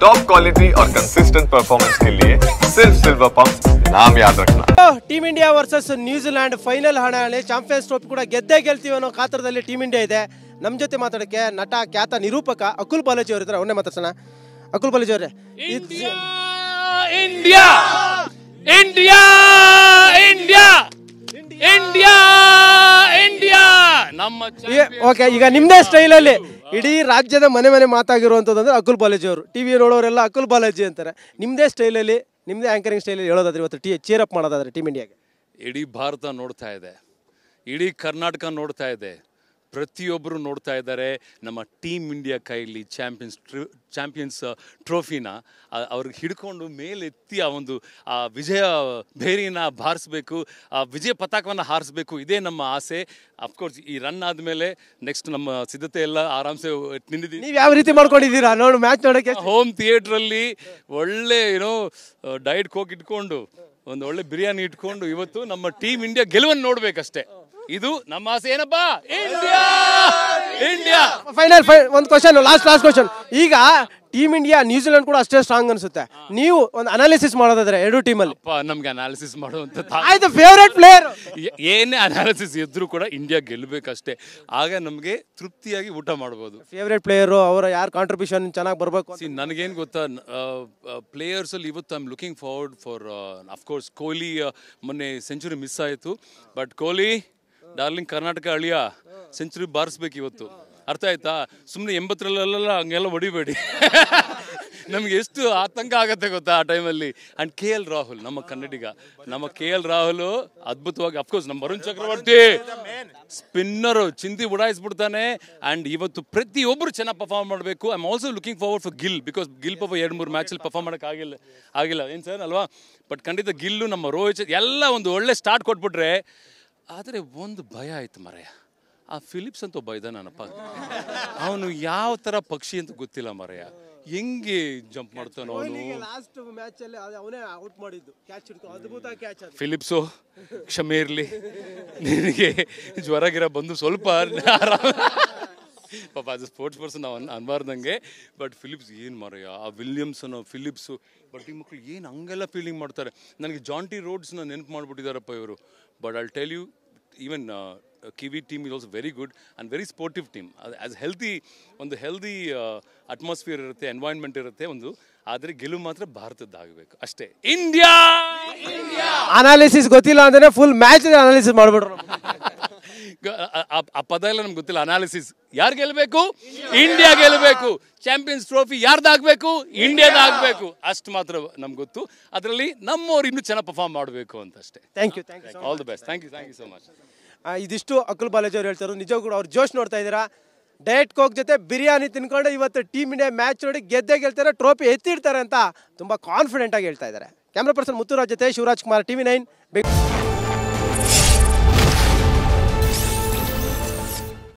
Top quality और consistent performance के लिए सिर्फ सिल्वर पंप नाम याद रखना। Team India versus New Zealand final ಹಣಾಹಣಿ ಚಾಂಪಿಯನ್ಸ್ ಟ್ರೋಫಿ ಕೂಡ ಗೆದ್ದೇ ಗೆಲ್ತೀವಿ ಅನ್ನೋ ಕಾತರದಲ್ಲಿ ಟೀಮ್ ಇಂಡಿಯಾ ಇದೆ. ನಮ್ಮ ಜೊತೆ ಮಾತಾಡೋಕ್ಕೆ ನಟ ಖ್ಯಾತ ನಿರೂಪಕ ಅಕುಲ್ ಬಾಲಾಜಿ ಅವರು ಇದ್ದಾರೆ. ಅವನ್ನೇ ಮಾತಾಡ್ಸೋಣ. ಅಕುಲ್ ಬಾಲಾಜಿ ಅವರೇ, India India India India India India ನಮ್ಮ ಓಕೆ, ಈಗ ನಿಮ್ಮದೇ ಸ್ಟೈಲಲ್ಲಿ ಇಡೀ ರಾಜ್ಯದ ಮನೆ ಮನೆ ಮಾತಾಗಿರುವಂಥದ್ದು ಅಂದರೆ ಅಕುಲ್ ಬಾಲಾಜಿ ಅವರು. ಟಿ ವಿ ನೋಡೋರೆಲ್ಲ ಅಕುಲ್ ಬಾಲಾಜಿ ಅಂತಾರೆ. ನಿಮ್ಮದೇ ಸ್ಟೈಲಲ್ಲಿ, ನಿಮ್ಮದೇ ಆ್ಯಂಕರಿಂಗ್ ಸ್ಟೈಲಲ್ಲಿ ಹೇಳೋದಾದ್ರೆ ಇವತ್ತು ಚೇರ್ ಅಪ್ ಮಾಡೋದಾದ್ರೆ ಟೀಮ್ ಇಂಡಿಯಾಗೆ ಇಡೀ ಭಾರತ ನೋಡ್ತಾ ಇದೆ, ಇಡೀ ಕರ್ನಾಟಕ ನೋಡ್ತಾ ಇದೆ, ಪ್ರತಿಯೊಬ್ಬರು ನೋಡ್ತಾ ಇದ್ದಾರೆ. ನಮ್ಮ ಟೀಮ್ ಇಂಡಿಯಾ ಕೈಲಿ ಚಾಂಪಿಯನ್ಸ್ ಟ್ರೋಫಿನ ಅವ್ರಿಗೆ ಹಿಡ್ಕೊಂಡು ಮೇಲೆತ್ತಿ ಆ ವಿಜಯ ಭೇರಿನ ಬಾರಿಸ್ಬೇಕು, ಆ ವಿಜಯ ಪತಾಕವನ್ನು ಹಾರಿಸ್ಬೇಕು. ಇದೇ ನಮ್ಮ ಆಸೆ. ಅಫ್ಕೋರ್ಸ್ ಈ ರನ್ ಆದಮೇಲೆ ನೆಕ್ಸ್ಟ್ ನಮ್ಮ ಸಿದ್ಧತೆ ಎಲ್ಲ ಆರಾಮ್ಸೆ ನಿಂದಿದ್ದೀವಿ. ನೀವು ಯಾವ ರೀತಿ ಮಾಡ್ಕೊಂಡಿದ್ದೀರಾ ನೋಡು ಮ್ಯಾಚ್ ನೋಡೋಕ್ಕೆ? ಹೋಮ್ ಥಿಯೇಟ್ರಲ್ಲಿ ಒಳ್ಳೆ ಡಯಟ್ ಕೋಕ್ ಇಟ್ಕೊಂಡು ಒಂದು ಒಳ್ಳೆ ಬಿರಿಯಾನಿ ಇಟ್ಕೊಂಡು ಇವತ್ತು ನಮ್ಮ ಟೀಮ್ ಇಂಡಿಯಾ ಗೆಲುವನ್ನು ನೋಡ್ಬೇಕಷ್ಟೇ. ಇದು ನಮ್ಮ ಆಸೆ. ಏನಪ್ಪಾ, ಇಂಡಿಯಾ ಇಂಡಿಯಾ ಫೈನಲ್ ಒಂದು ಕ್ವಶನ್, ಲಾಸ್ಟ್ ಕ್ವಶನ್. ಈಗ ಟೀಮ್ ಇಂಡಿಯಾ ನ್ಯೂಜಿಲೆಂಡ್ ಕೂಡ ಅಷ್ಟೇ ಸ್ಟ್ರಾಂಗ್ ಅನ್ಸುತ್ತೆ. ನೀವು ಒಂದು ಅನಾಲಿಸಿಸ್ ಮಾಡೋದಾದ್ರೆ ಎರಡು ಟೀಮಲ್ಲಿ ನಮ್ಗೆ ಅನಾಲಿಸಿಸ್ ಮಾಡುವಂತ ಆಯ್ತು, ಫೇವರೇಟ್ ಪ್ಲೇಯರ್ ಏನೇ ಅನಾಲಿಸಿಸ್ ಇದ್ರೂ ಕೂಡ ಇಂಡಿಯಾ ಗೆಲ್ಲಬೇಕಷ್ಟೇ. ಆಗ ನಮಗೆ ತೃಪ್ತಿಯಾಗಿ ಊಟ ಮಾಡ್ಬೋದು. ಫೇವರೇಟ್ ಪ್ಲೇಯರು ಅವರ ಯಾರು ಕಾಂಟ್ರಿಬ್ಯೂಷನ್ ಚೆನ್ನಾಗಿ ಬರಬೇಕು. ನನಗೇನು ಗೊತ್ತಾ, ಪ್ಲೇಯರ್ಸಲ್ಲಿ ಇವತ್ತು I am looking forward for of course Kohli. ಮೊನ್ನೆ ಸೆಂಚುರಿ ಮಿಸ್ ಆಯಿತು, ಬಟ್ ಕೊಹ್ಲಿ ಡಾರ್ಲಿಂಗ್ ಕರ್ನಾಟಕ ಅಳಿಯ ಸೆಂಚುರಿ ಬಾರಿಸ್ಬೇಕು ಇವತ್ತು. ಅರ್ಥ ಆಯ್ತಾ? ಸುಮ್ಮನೆ 80ರಲ್ಲೆಲ್ಲ ಹಂಗೆಲ್ಲ ಹೊಡಿಬೇಡಿ. ನಮ್ಗೆ ಎಷ್ಟು ಆತಂಕ ಆಗತ್ತೆ ಗೊತ್ತಾ ಆ ಟೈಮಲ್ಲಿ. ಆ್ಯಂಡ್ KL ರಾಹುಲ್, ನಮ್ಮ ಕನ್ನಡಿಗ, ನಮ್ಮ KL ರಾಹುಲ್ ಅದ್ಭುತವಾಗಿ, ಅಫ್ಕೋರ್ಸ್ ನಮ್ಮ ವರುಣ್ ಚಕ್ರವರ್ತಿ ಸ್ಪಿನ್ನರು ಚಿಂದಿ ಉಡಾಯಿಸ್ಬಿಡ್ತಾನೆ. ಆ್ಯಂಡ್ ಇವತ್ತು ಪ್ರತಿಯೊಬ್ಬರು ಚೆನ್ನಾಗಿ ಪರ್ಫಾರ್ಮ್ ಮಾಡಬೇಕು. I am also looking forward for Gill, because Gill ಪಾಪ 2-3 ಮ್ಯಾಚಲ್ಲಿ ಪರ್ಫಾರ್ಮ್ ಮಾಡೋಕ್ಕಾಗಿಲ್ಲ ಏನು ಸರ್ ಅಲ್ವಾ? ಬಟ್ ಖಂಡಿತ ಗಿಲ್ಲು, ನಮ್ಮ ರೋಹಿತ್ ಎಲ್ಲ ಒಂದು ಒಳ್ಳೆ ಸ್ಟಾರ್ಟ್ ಕೊಟ್ಬಿಟ್ರೆ. ಆದರೆ ಒಂದು ಭಯ ಆಯ್ತು ಮರೆಯ, ಆ ಫಿಲಿಪ್ಸ್ ಅಂತ ಒಬ್ಬ ಇದ್ದಾನಪ್ಪ, ಅವನು ಯಾವ ಥರ ಪಕ್ಷಿ ಅಂತ ಗೊತ್ತಿಲ್ಲ ಮರೆಯ. ಹೆಂಗೆ ಜಂಪ್ ಮಾಡ್ತಾನೋ ಅವನು. ಲಾಸ್ಟ್ ಮ್ಯಾಚ್ ಅಲ್ಲಿ ಅವನೇ ಔಟ್ ಮಾಡಿದ್ದು, ಕ್ಯಾಚ್ ಹಿಡಿದು ಅದ್ಭುತ ಕ್ಯಾಚ್. ಫಿಲಿಪ್ಸು ಕ್ಷಮೆ ಇರಲಿ, ನಿನಗೆ ಜ್ವರ ಗಿರ ಬಂದು ಸ್ವಲ್ಪ ಪಾಪ ಅದು ಸ್ಪೋರ್ಟ್ಸ್ ಪರ್ಸನ್ ನಾವು ಅನ್ಬಾರ್ದಂಗೆ. ಬಟ್ ಫಿಲಿಪ್ಸ್ ಏನು ಮಾರಯ್ಯ, ಆ ವಿಲಿಯಮ್ಸನ್ ಫಿಲಿಪ್ಸು, ಬಟ್ ಈ ಮಕ್ಕಳು ಏನು ಹಂಗೆಲ್ಲ ಫೀಲಿಂಗ್ ಮಾಡ್ತಾರೆ. ನನಗೆ ಜಾಂಟಿ ರೋಡ್ಸ್ನ ನೆನಪು ಮಾಡಿಬಿಟ್ಟಿದ್ದಾರಪ್ಪ ಇವರು. But I'll tell you, even kiwi team is also very good and very sportive team. As ಒಂದು ಹೆಲ್ದಿ ಅಟ್ಮಾಸ್ಫಿಯರ್ ಇರುತ್ತೆ, ಎನ್ವೈರ್ನ್ಮೆಂಟ್ ಇರುತ್ತೆ ಒಂದು. ಆದರೆ ಗೆಲುವು ಮಾತ್ರ ಭಾರತದ್ದಾಗಬೇಕು ಅಷ್ಟೇ. ಇಂಡಿಯಾ ಅನಾಲಿಸಿಸ್ ಗೊತ್ತಿಲ್ಲ ಅಂದ್ರೆ ಫುಲ್ ಮ್ಯಾಚ್ ಅನಾಲಿಸಿಸ್ ಮಾಡ್ಬಿಟ್ರು. ಆ ಪದ ಎಲ್ಲ ನಮ್ಗೆ ಗೊತ್ತಿಲ್ಲ. ಅನಾಲಿಸಿಸ್ ಯಾರು ಗೆಲ್ಲಬೇಕು? ಇಂಡಿಯಾ ಗೆಲ್ಲಬೇಕು. ಚಾಂಪಿಯನ್ಸ್ ಟ್ರೋಫಿ ಯಾರ್ದಾಗಬೇಕು? ಇಂಡಿಯಾದಾಗಬೇಕು. ಅಷ್ಟು ಮಾತ್ರ ನಮ್ಗೆ ಗೊತ್ತು. ಅದರಲ್ಲಿ ನಮ್ಮವ್ರು ಇನ್ನೂ ಚೆನ್ನಾಗಿ ಪರ್ಫಾರ್ಮ್ ಮಾಡಬೇಕು ಅಂತ ಅಷ್ಟೇ. Thank you all the best. Thank you so much. ಇದಿಷ್ಟು ಅಕುಲ್ ಬಾಲಾಜಿ ಅವ್ರು ಹೇಳ್ತಾರೆ. ನಿಜ ಕೂಡ ಅವ್ರು ಜೋಶ್ ನೋಡ್ತಾ ಇದ್ದೀರಾ. ಡಯಟ್ ಕೋಕ್ ಜೊತೆ ಬಿರಿಯಾನಿ ತಿನ್ಕೊಂಡು ಇವತ್ತು ಟೀಮ್ ಇಂಡಿಯಾ ಮ್ಯಾಚ್ ನೋಡಿ ಗೆದ್ದೇ ಗೆಲ್ತಾರೆ, ಟ್ರೋಫಿ ಎತ್ತಿಡ್ತಾರೆ ಅಂತ ತುಂಬ ಕಾನ್ಫಿಡೆಂಟ್ ಆಗಿ ಹೇಳ್ತಾ ಇದ್ದಾರೆ. ಕ್ಯಾಮ್ರಾ ಪರ್ಸನ್ ಮುತ್ತುರಾಜ್ ಜೊತೆ ಶಿವರಾಜ್ ಕುಮಾರ್, TV9 ಬೆಂಗಳೂರು.